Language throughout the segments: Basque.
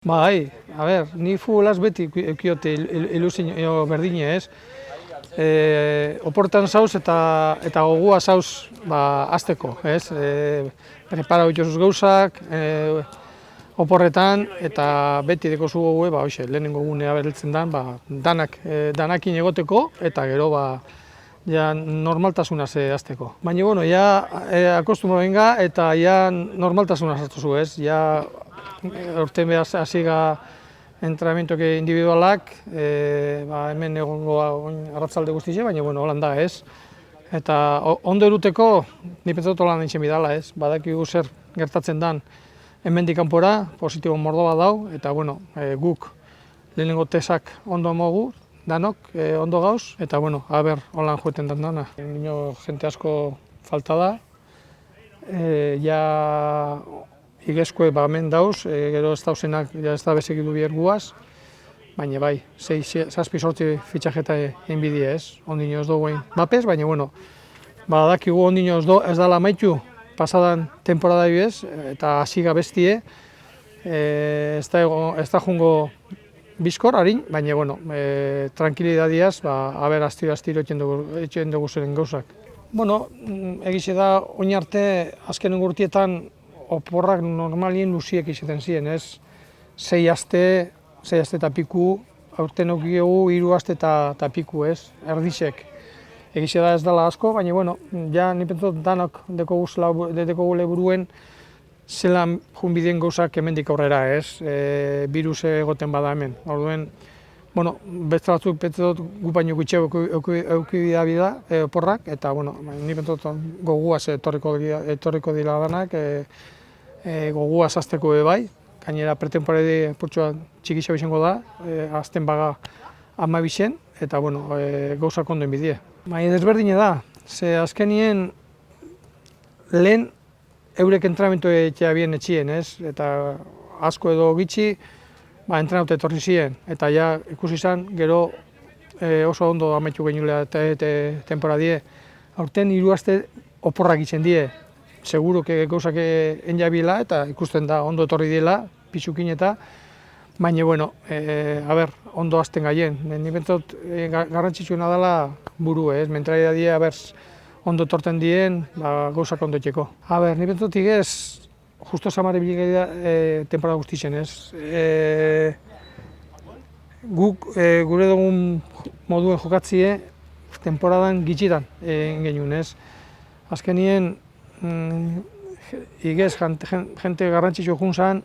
Bai, a ber, ni futbolaz beti eukiote ilusio berdine, ez? Oportan zauz eta gogua zauz hasteko, ez? Prepara dituzuz gauzak, oporretan, eta beti deko zu gogue, hoxe, lehenengo gunea bereltzen dan, danakin egoteko, eta gero, ja normaltasunaz hasteko. Baina, bueno, ja akostumro benga, eta ja normaltasunaz hartu ez? Ja, urte behaz hasiga entrenamentoak individualak, hemen egongo arratzalde guztize, baina bueno, holan da, ez? Eta ondo eruteko, ni pentsatu holan nintzen bidala, ez? Badakigu zer gertatzen dan hemendik kanpora, positibo mordo bat dau, eta bueno, guk lehenengo tesak ondo mogu, danok ondo gauz, eta bueno, aber holan joeten dan dana. Nino jente asko falta da, ja igezkoe hemen dauz, gero ez dauzenak ez da bezegidu bier guaz, baina bai, 6-7 fitxajeta egin bidie ez, ondino ez dugu egin mapez, baina bueno, badakigu ondino ez dala amaitu pasadan temporada ez, eta hasiga bestie, ez da jungo bizkor, harin, baina bueno, tranquilidadiaz, aber astiro etxen dugu zeren gauzak. Bueno, egize da, oin arte, azken urtietan, oporrak normalien luziek izaten ziren, ez? 6 aste eta piku, aurten aukigegu 3 aste eta piku, ez? Erdixek. Egize da ez dela asko, baina, bueno, ja nipentzot danak deko gule buruen zelan junbideen gauzak hemendik aurrera, ez? Virus egoten bada hemen. Orduen, bueno, beste batzuk pentsot gupaino gutxe eukibida bida, oporrak, eta, bueno, nipentzot goguaz etorriko dira danak, goguaz hasteko bai, gainera pretemporade purtsua txikisa bizango da, azten baga 12, eta bueno, gauzak ondo enbidie. Baina desberdine da, ze azkenien lehen eurek entrenamentu etxea bien etxien, ez? Eta asko edo gitxi, entrenaute etorri ziren, eta ja ikusi izan, gero oso ondo amaitu genuela temporadie. Aurten 3 aste oporrak itzen die, seguro gauzak enjabila eta ikusten da ondo etorri diela, pixukin eta, baina, bueno, ondo hasten gaien. Ni bentzot garrantzitsuena dela buru, ez? Mentalitatea ondo etorten dien, gauzak ondo etxeko. Ni bentzot igez, justo samare bilik temporada guztitzen, ez? Guk gure dugun moduen jokatzie, temporadan gitxitan genuen, ez? Azkenien, igez, jente garrantzitsu junzan,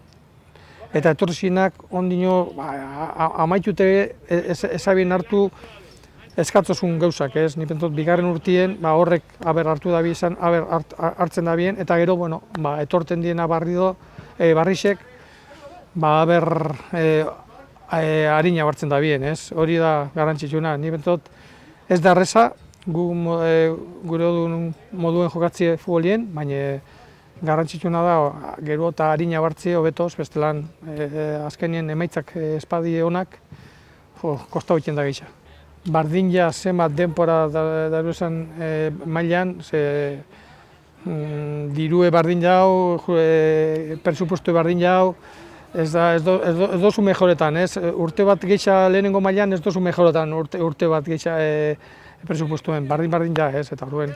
eta etorzinak ondino amaitute ezabien hartu eskatzozun gauzak, ez? Ni pentsot, bigarren urtien, horrek hartu da bizan, hartzen da bien, eta gero, bueno, etorten diena barrisek, harina hartzen da bien, ez? Hori da garrantzitsuna. Ni pentsot, ez da erreza, gure moduen jokatzie futbolien, baina garrantzitsuna da gero eta harina hartzie hobetoz, bestelan azkenien emaitzak espadie honak, kosta hoiten da gehitza. Bardin ja zenbat denpora daruesan mailan, dirue bardin jau, presupuestu bardin jau, ez dozu mejoretan, ez? Urte bat gehitza lehenengo mailan ez dozu mejoretan, urte bat gehitza presupostuen, bardin da, ez? Eta orduen,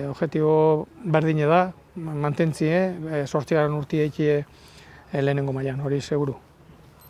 objektibo berdine da, mantentzie, 8. urti eikie lehenengo mailan, hori seguru.